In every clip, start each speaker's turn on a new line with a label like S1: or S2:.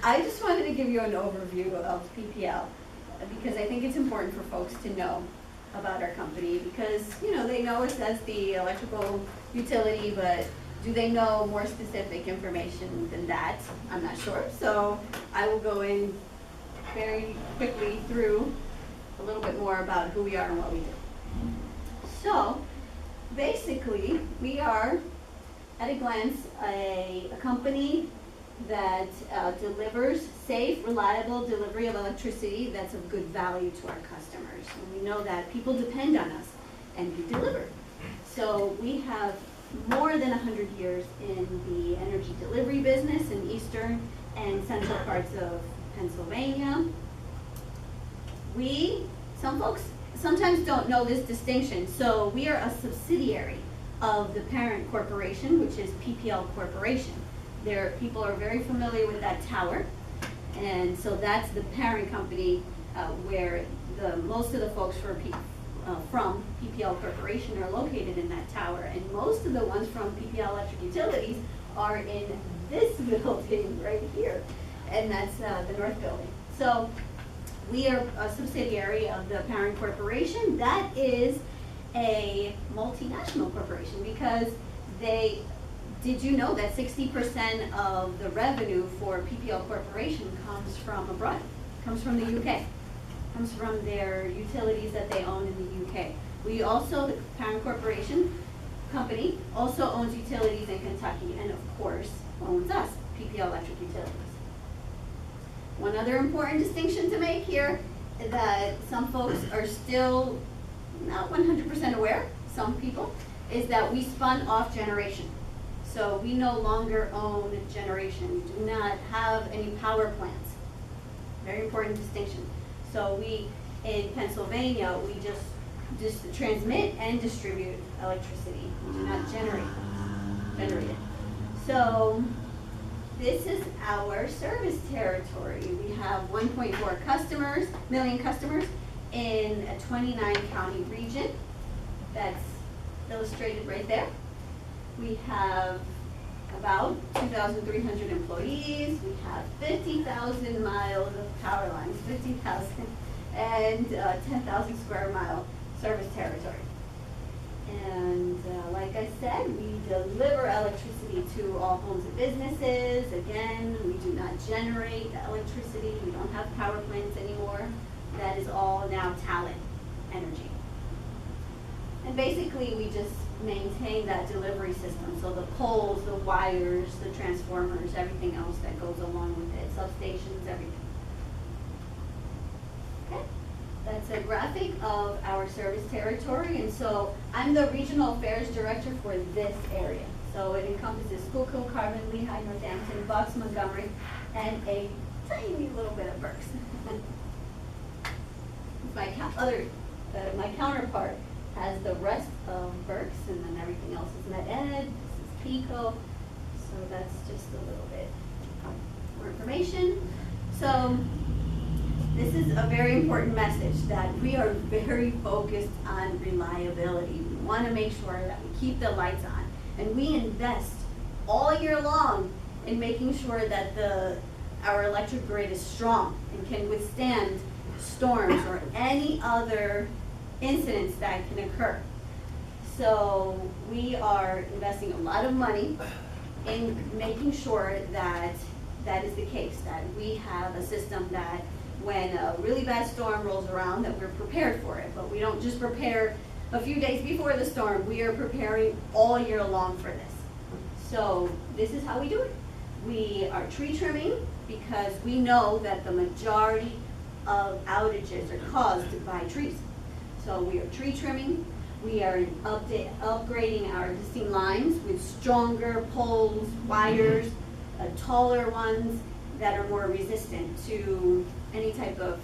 S1: I just wanted to give you an overview of PPL because I think it's important for folks to know about our company because, you know, they know us as the electrical utility, but do they know more specific information than that? I'm not sure. So I will go in very quickly through a little bit more about who we are and what we do. So basically, we are, at a glance, a company that delivers safe, reliable delivery of electricity that's of good value to our customers. And we know that people depend on us, and we deliver. So we have more than 100 years in the energy delivery business in eastern and central parts of Pennsylvania. Some folks sometimes don't know this distinction. So we are a subsidiary of the parent corporation, which is PPL Corporation. People are very familiar with that tower, and so that's the parent company where most of the folks from PPL Corporation are located in that tower, and most of the ones from PPL Electric Utilities are in this building right here, and that's the north building. So we are a subsidiary of the parent corporation. That is a multinational corporation because did you know that 60% of the revenue for PPL Corporation comes from abroad, comes from the UK, comes from their utilities that they own in the UK. We also, the parent corporation company, also owns utilities in Kentucky and of course owns us, PPL Electric Utilities. One other important distinction to make here is that some folks are still not 100% aware, some people, is that we spun off generation. So we no longer own generation. We do not have any power plants. Very important distinction. So in Pennsylvania, we just transmit and distribute electricity. We do not generate it. So this is our service territory. We have 1.4 million customers in a 29 county region. That's illustrated right there. We have about 2,300 employees. We have 50,000 miles of power lines, 50,000, and 10,000 square mile service territory. And like I said, we deliver electricity to all homes and businesses. Again, we do not generate electricity. We don't have power plants anymore. That is all now talent energy. And basically, we just maintain that delivery system. So the poles, the wires, the transformers, everything else that goes along with it, substations, everything. Okay, that's a graphic of our service territory. And so I'm the regional affairs director for this area. So it encompasses Schuylkill, Carbon, Lehigh, Northampton, Bucks, Montgomery, and a tiny little bit of Berks. My counterpart has the rest of Berks, and then everything else is Med Ed, this is Pico, so that's just a little bit more information. So this is a very important message that we are very focused on reliability. We want to make sure that we keep the lights on, and we invest all year long in making sure that our electric grid is strong and can withstand storms or any other incidents that can occur. So we are investing a lot of money in making sure that that is the case, that we have a system that when a really bad storm rolls around, that we're prepared for it. But we don't just prepare a few days before the storm, we are preparing all year long for this. So this is how we do it. We are tree trimming because we know that the majority of outages are caused by trees. So we are tree trimming. We are upgrading our existing lines with stronger poles, wires, taller ones that are more resistant to any type of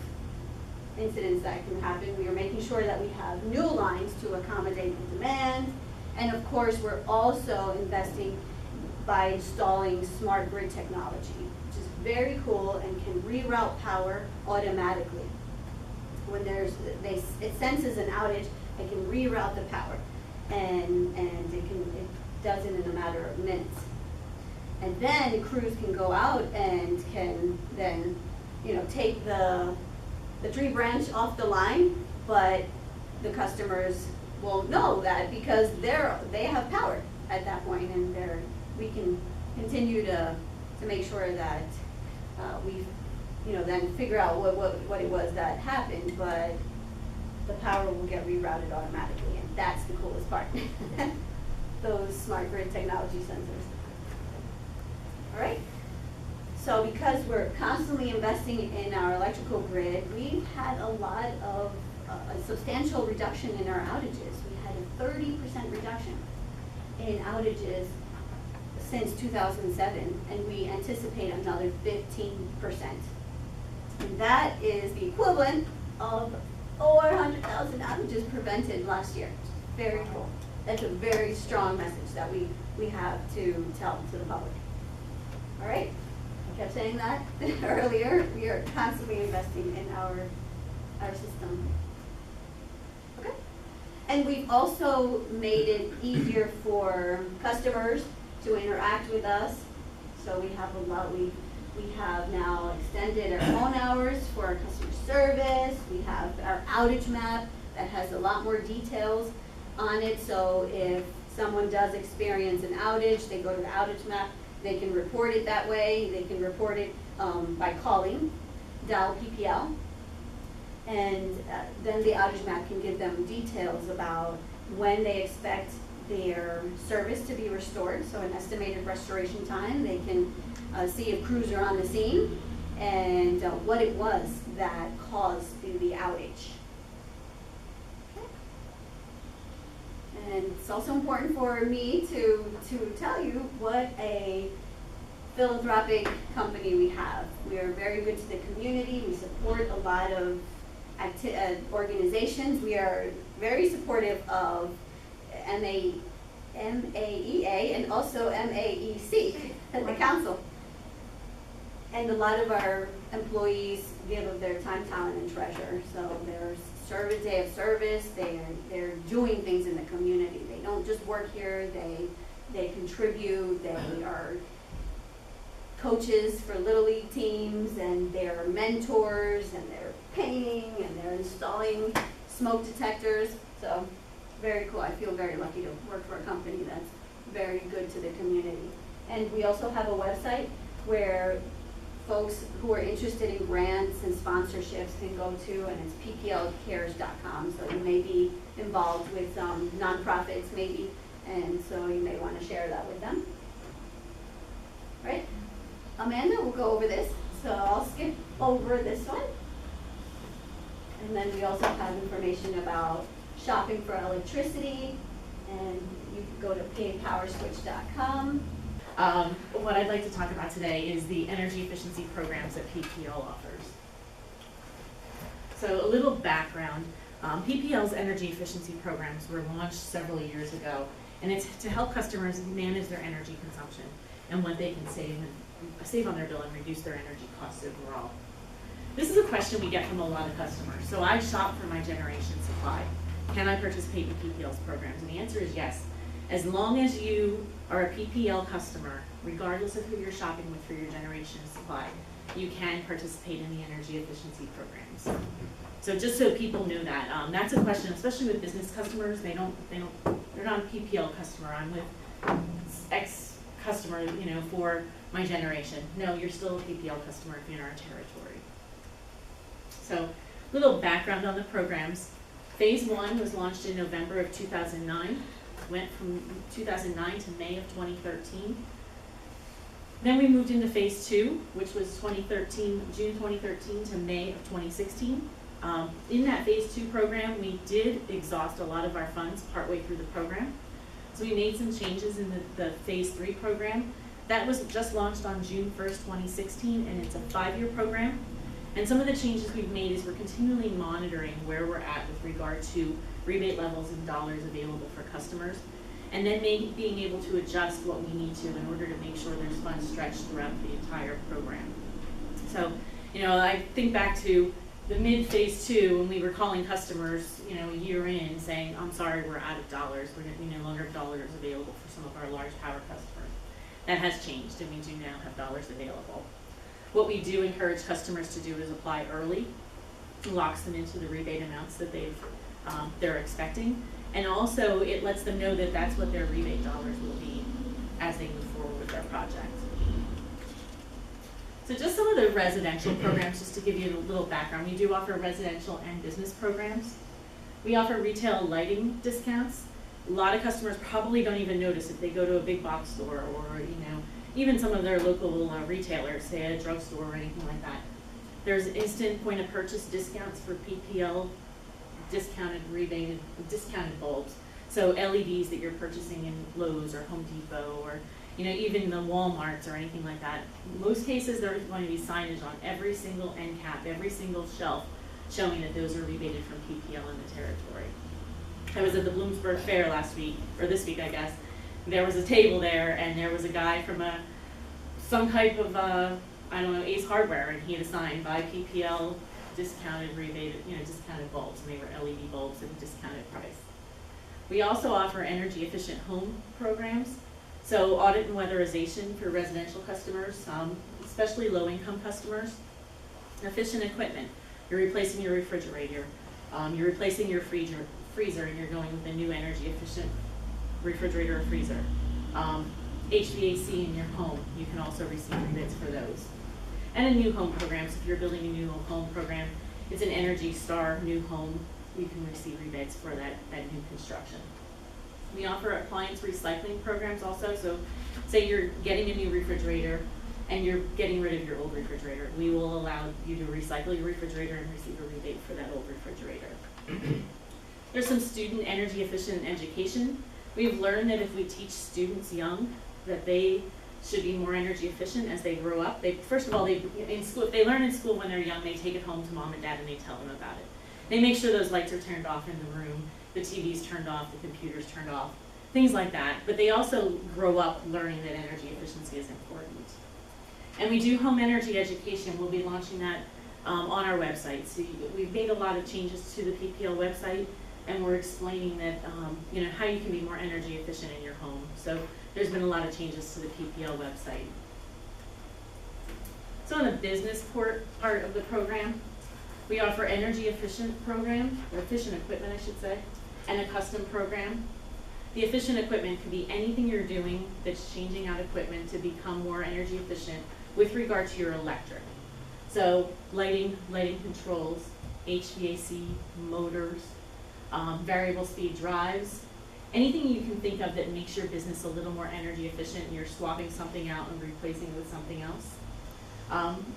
S1: incidents that can happen. We are making sure that we have new lines to accommodate the demand. And of course, we're also investing by installing smart grid technology, which is very cool and can reroute power automatically. When it senses an outage, it can reroute the power, and it does it in a matter of minutes. And then crews can go out and can then, take the tree branch off the line, but the customers won't know that because they have power at that point, and we can continue to make sure that we then figure out what it was that happened, but the power will get rerouted automatically, and that's the coolest part. Those smart grid technology sensors. All right. So because we're constantly investing in our electrical grid, we've had a substantial reduction in our outages. We had a 30% reduction in outages since 2007, and we anticipate another 15%. And that is the equivalent of over 100,000 outages prevented last year. Very cool. That's a very strong message that we have to tell to the public. All right? I kept saying that earlier. We are constantly investing in our system. Okay? And we've also made it easier for customers to interact with us. So we have we have now extended our phone hours for our customer service. We have our outage map that has a lot more details on it. So if someone does experience an outage, they go to the outage map, they can report it that way. They can report it by calling, dial PPL, and then the outage map can give them details about when they expect their service to be restored, so an estimated restoration time. They can see if crews are on the scene and what it was that caused the outage. Okay. And it's also important for me to tell you what a philanthropic company we have. We are very good to the community. We support a lot of organizations. We are very supportive of MAEA and also MAEC, the council. And a lot of our employees give of their time, talent, and treasure. So there's service, they have service, they're doing things in the community. They don't just work here, they contribute, they are coaches for Little League teams, and they're mentors, and they're painting, and they're installing smoke detectors. So very cool. I feel very lucky to work for a company that's very good to the community. And we also have a website where folks who are interested in grants and sponsorships can go to, and it's pplcares.com. So you may be involved with nonprofits maybe, and so you may want to share that with them. Right? Amanda will go over this, so I'll skip over this one. And then we also have information about shopping for electricity, and you can go to paypowerswitch.com.
S2: What I'd like to talk about today is the energy efficiency programs that PPL offers. So a little background, PPL's energy efficiency programs were launched several years ago, and it's to help customers manage their energy consumption and what they can save on their bill and reduce their energy costs overall. This is a question we get from a lot of customers. So I shop for my generation supply. Can I participate in PPL's programs? And the answer is yes. As long as you are a PPL customer, regardless of who you're shopping with for your generation supply, you can participate in the energy efficiency programs. So just so people know that, that's a question, especially with business customers. They're not a PPL customer. I'm with X customer, for my generation. No, you're still a PPL customer if you're in our territory. So, little background on the programs. Phase 1 was launched in November of 2009. Went from 2009 to May of 2013. Then we moved into Phase 2, which was June 2013 to May of 2016. In that Phase 2 program, we did exhaust a lot of our funds partway through the program. So we made some changes in the Phase 3 program. That was just launched on June 1st, 2016, and it's a 5-year program. And some of the changes we've made is we're continually monitoring where we're at with regard to rebate levels and dollars available for customers, and then being able to adjust what we need to in order to make sure there's funds stretched throughout the entire program. So, I think back to the mid-Phase 2 when we were calling customers, a year in saying, I'm sorry, we're out of dollars. We no longer have dollars available for some of our large power customers. That has changed, and we do now have dollars available. What we do encourage customers to do is apply early, locks them into the rebate amounts that they're expecting, and also it lets them know that that's what their rebate dollars will be as they move forward with their project. So just some of the residential programs, just to give you a little background. We do offer residential and business programs. We offer retail lighting discounts. A lot of customers probably don't even notice if they go to a big box store or, even some of their local retailers, say a drugstore or anything like that. There's instant point of purchase discounts for PPL discounted bulbs. So LEDs that you're purchasing in Lowe's or Home Depot or even the Walmarts or anything like that. In most cases, there's going to be signage on every single end cap, every single shelf, showing that those are rebated from PPL in the territory. I was at the Bloomsburg Fair last week, or this week I guess. There was a table there and there was a guy from some type of, Ace Hardware, and he had a sign, buy PPL discounted rebated, discounted bulbs, and they were LED bulbs at a discounted price. We also offer energy efficient home programs. So audit and weatherization for residential customers, especially low income customers. Efficient equipment, you're replacing your refrigerator, you're replacing your freezer, and you're going with a new energy efficient refrigerator or freezer. HVAC in your home, you can also receive rebates for those. And a new home program, so if you're building a new home program, it's an Energy Star new home, you can receive rebates for that new construction. We offer appliance recycling programs also, so say you're getting a new refrigerator and you're getting rid of your old refrigerator, we will allow you to recycle your refrigerator and receive a rebate for that old refrigerator. There's some student energy efficient education. We've learned that if we teach students young that they should be more energy efficient as they grow up. First of all, if they learn in school when they're young, they take it home to mom and dad and they tell them about it. They make sure those lights are turned off in the room, the TV's turned off, the computer's turned off, things like that. But they also grow up learning that energy efficiency is important. And we do home energy education. We'll be launching that on our website. So we've made a lot of changes to the PPL website, and we're explaining that how you can be more energy efficient in your home. So there's been a lot of changes to the PPL website. So on the business part of the program, we offer energy efficient program, or efficient equipment I should say, and a custom program. The efficient equipment could be anything you're doing that's changing out equipment to become more energy efficient with regard to your electric. So lighting controls, HVAC, motors, variable speed drives, anything you can think of that makes your business a little more energy efficient and you're swapping something out and replacing it with something else.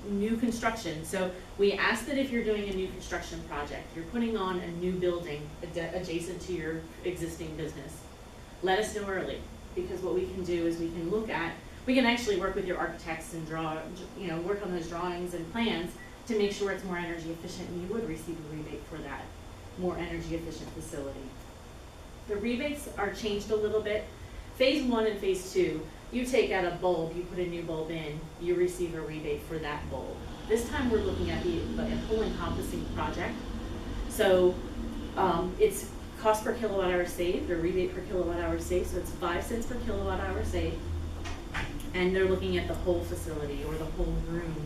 S2: New construction. So we ask that if you're doing a new construction project, you're putting on a new building adjacent to your existing business, let us know early, because what we can do is we can actually work with your architects and work on those drawings and plans to make sure it's more energy efficient, and you would receive a rebate for that more energy efficient facility. The rebates are changed a little bit. Phase 1 and Phase 2, you take out a bulb, you put a new bulb in, you receive a rebate for that bulb. This time we're looking at the whole encompassing project. So it's cost per kilowatt hour saved, or rebate per kilowatt hour saved, so it's 5 cents per kilowatt hour saved. And they're looking at the whole facility or the whole room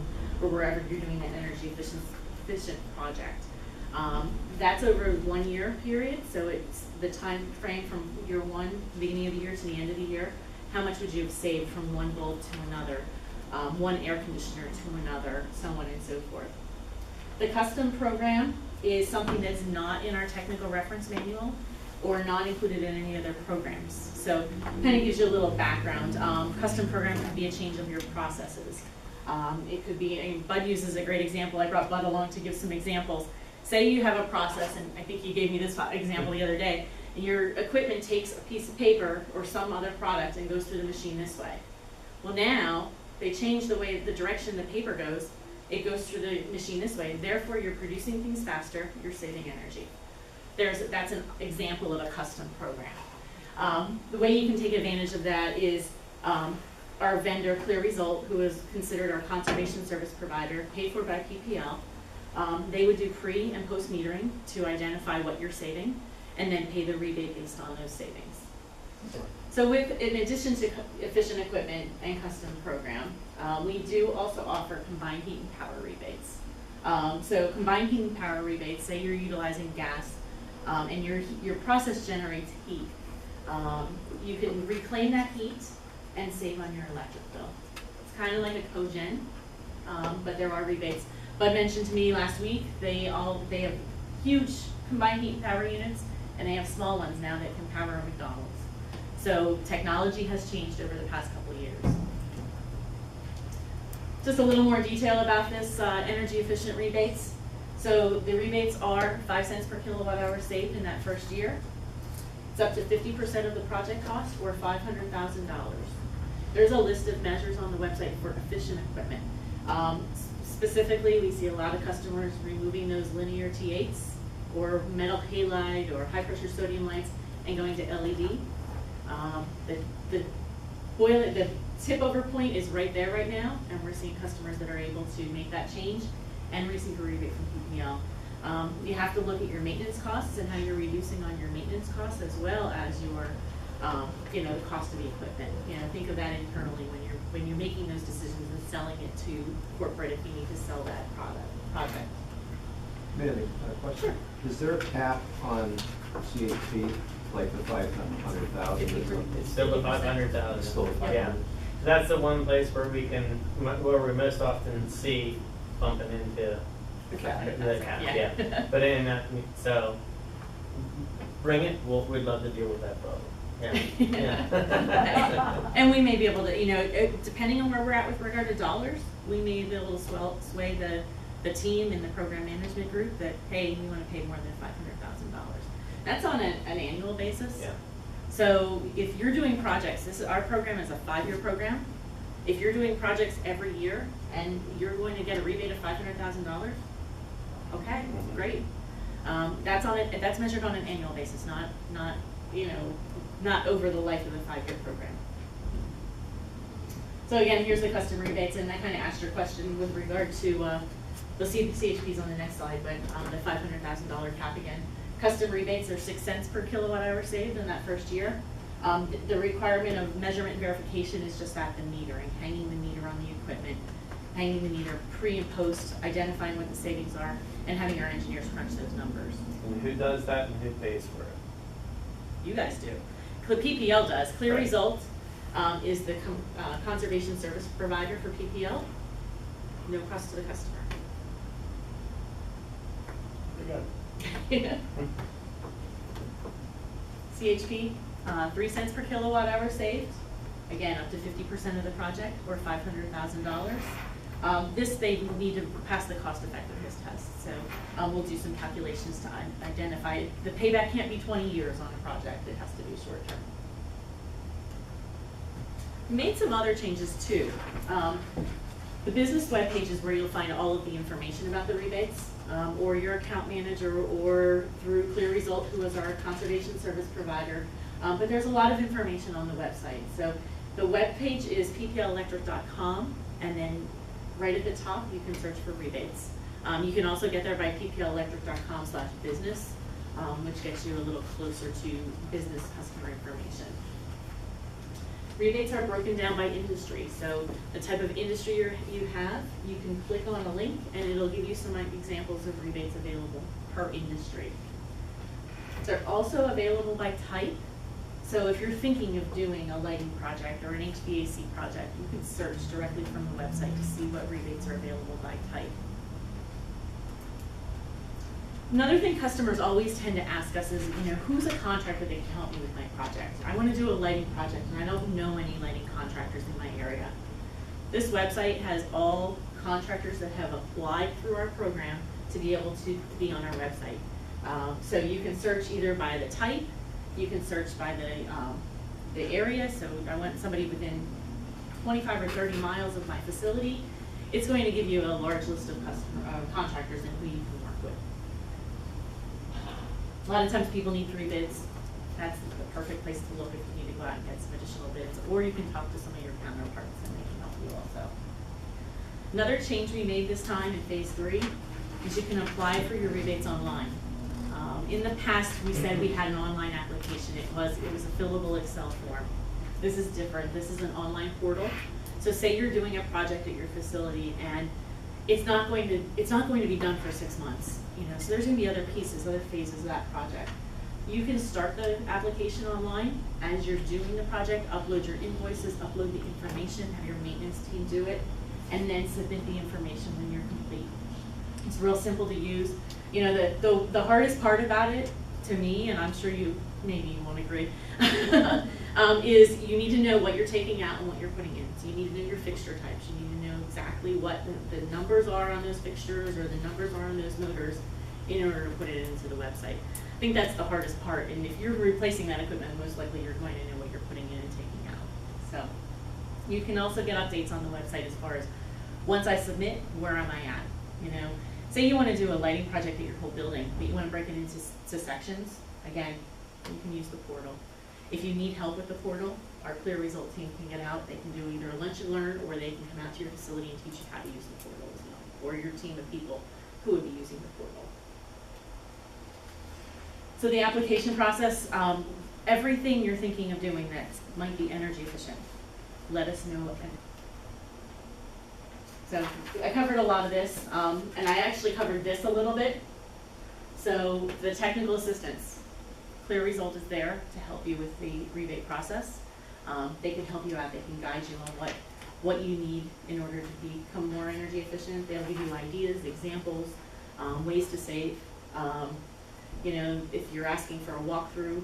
S2: or wherever you're doing that energy efficient project. That's over a 1 year period, so it's the time frame from year 1, beginning of the year to the end of the year. How much would you have saved from one bulb to another, one air conditioner to another, so on and so forth. The custom program is something that's not in our technical reference manual or not included in any other programs. So kind of gives you a little background. Custom program could be a change of your processes. It could be, Bud uses a great example. I brought Bud along to give some examples. Say you have a process, and I think you gave me this example the other day, and your equipment takes a piece of paper or some other product and goes through the machine this way. Well, now they change the direction the paper goes. It goes through the machine this way. Therefore, you're producing things faster, you're saving energy. That's an example of a custom program. The way you can take advantage of that is our vendor, Clear Result, who is considered our conservation service provider, paid for by PPL. They would do pre and post metering to identify what you're saving and then pay the rebate based on those savings. So in addition to efficient equipment and custom program, we do also offer combined heat and power rebates. So combined heat and power rebates, say you're utilizing gas and your process generates heat. You can reclaim that heat and save on your electric bill. It's kind of like a cogen, but there are rebates. Bud mentioned to me last week, they have huge combined heat and power units, and they have small ones now that can power a McDonald's. So technology has changed over the past couple of years. Just a little more detail about this energy efficient rebates. So the rebates are 5 cents per kilowatt hour saved in that first year. It's up to 50% of the project cost or $500,000. There's a list of measures on the website for efficient equipment. Specifically, we see a lot of customers removing those linear T8s or metal halide or high pressure sodium lights and going to LED. The tip over point is right there right now, and we're seeing customers that are able to make that change and receive a rebate from PPL. You have to look at your maintenance costs and how you're reducing on your maintenance costs as well as your, the cost of the equipment. Think of that internally when you're making those decisions and selling it to corporate if you need to sell that project.
S3: Manny, question. Sure. Is there a cap on CHP, like the 500,000?
S4: It's still the 500,000.
S3: It's still 500.
S4: Yeah. That's the one place where we most often see bumping into
S2: The cap.
S4: yeah. But so bring it. We'd love to deal with that problem. Yeah.
S2: And we may be able to, depending on where we're at with regard to dollars, we may be able to sway the team and the program management group that, hey, we want to pay more than $500,000. That's on an annual basis.
S4: Yeah.
S2: So if you're doing projects, our program is a 5-year program. If you're doing projects every year and you're going to get a rebate of $500,000, okay, great. That's measured on an annual basis, not over the life of the 5-year program. So again, here's the custom rebates, and I kind of asked your question with regard to the CHPs on the next slide, but the $500,000 cap again. Custom rebates are 6 cents per kilowatt hour saved in that first year. The requirement of measurement verification is just that, the metering, hanging the meter on the equipment, hanging the meter pre and post, identifying what the savings are, and having our engineers crunch those numbers.
S4: And who does that and who pays for it?
S2: You guys do. The PPL does. Clear
S4: Right.
S2: Result is the conservation service provider for PPL. No cost to the customer. Yeah. CHP, 3 cents per kilowatt hour saved. Again, up to 50% of the project, or $500,000. This, they need to pass the cost effectiveness test. So we'll do some calculations to identify it. The payback can't be 20 years on a project. It has to be short term. We made some other changes too. The business webpage is where you'll find all of the information about the rebates, or your account manager, or through Clear Result, who is our conservation service provider. But there's a lot of information on the website. So the webpage is pplelectric.com, and then right at the top you can search for rebates. You can also get there by pplelectric.com/business, which gets you a little closer to business customer information. Rebates are broken down by industry. So the type of industry you have, you can click on a link and it'll give you some examples of rebates available per industry. They're also available by type. So if you're thinking of doing a lighting project or an HVAC project, you can search directly from the website to see what rebates are available by type. Another thing customers always tend to ask us is, who's a contractor that can help me with my project? I want to do a lighting project and I don't know any lighting contractors in my area. This website has all contractors that have applied through our program to be able to be on our website. So you can search either by the type, you can search by the area. So I want somebody within 25 or 30 miles of my facility. It's going to give you a large list of contractors and who you can work with. A lot of times people need 3 bids. That's the perfect place to look if you need to go out and get some additional bids. Or you can talk to some of your counterparts and they can help you also. Another change we made this time in phase 3 is you can apply for your rebates online. In the past, we said we had an online application. It was a fillable Excel form. This is different. This is an online portal. So say you're doing a project at your facility and it's not going to be done for 6 months. You know, so there's going to be other pieces, other phases of that project. You can start the application online as you're doing the project, upload your invoices, upload the information, have your maintenance team do it, and then submit the information when you're complete. It's real simple to use. You know, the hardest part about it, to me, and I'm sure maybe you won't agree, is you need to know what you're taking out and what you're putting in. So you need to know your fixture types. You need to know exactly what the numbers are on those fixtures or the numbers are on those motors in order to put it into the website. I think that's the hardest part. And if you're replacing that equipment, most likely you're going to know what you're putting in and taking out. So you can also get updates on the website as far as once I submit, where am I at? You know, say you want to do a lighting project at your whole building, but you want to break it into sections. Again, you can use the portal. If you need help with the portal, our Clear Result team can get out. They can do either a lunch and learn, or they can come out to your facility and teach you how to use the portal as well, or your team of people who would be using the portal. So the application process, everything you're thinking of doing that might be energy efficient, let us know. So I covered a lot of this, and I actually covered this a little bit. So the technical assistance, Clear Result is there to help you with the rebate process. They can help you out, they can guide you on what you need in order to become more energy efficient. They'll give you ideas, examples, ways to save. You know, if you're asking for a walkthrough,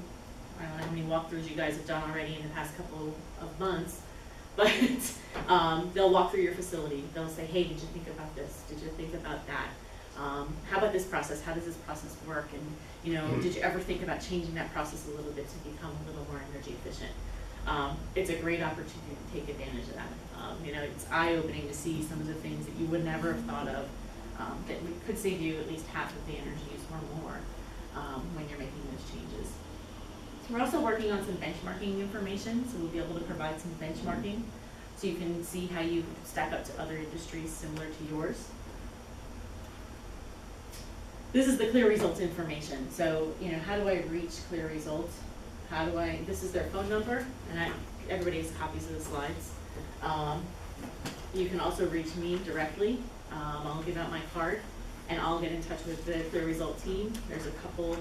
S2: I don't know how many walkthroughs you guys have done already in the past couple of months, but they'll walk through your facility. They'll say, hey, did you think about this? Did you think about that? How about this process? How does this process work? And, you know, did you ever think about changing that process a little bit to become a little more energy efficient? It's a great opportunity to take advantage of that. You know, it's eye-opening to see some of the things that you would never have thought of that could save you at least half of the energy use or more when you're making those changes. We're also working on some benchmarking information, so we'll be able to provide some benchmarking so you can see how you stack up to other industries similar to yours. This is the Clear Results information. So, you know, how do I reach Clear Results? This is their phone number, and everybody has copies of the slides. You can also reach me directly. I'll give out my card, and I'll get in touch with the Clear Result team. There's a couple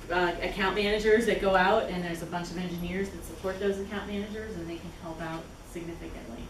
S2: account managers that go out, and there's a bunch of engineers that support those account managers, and they can help out significantly.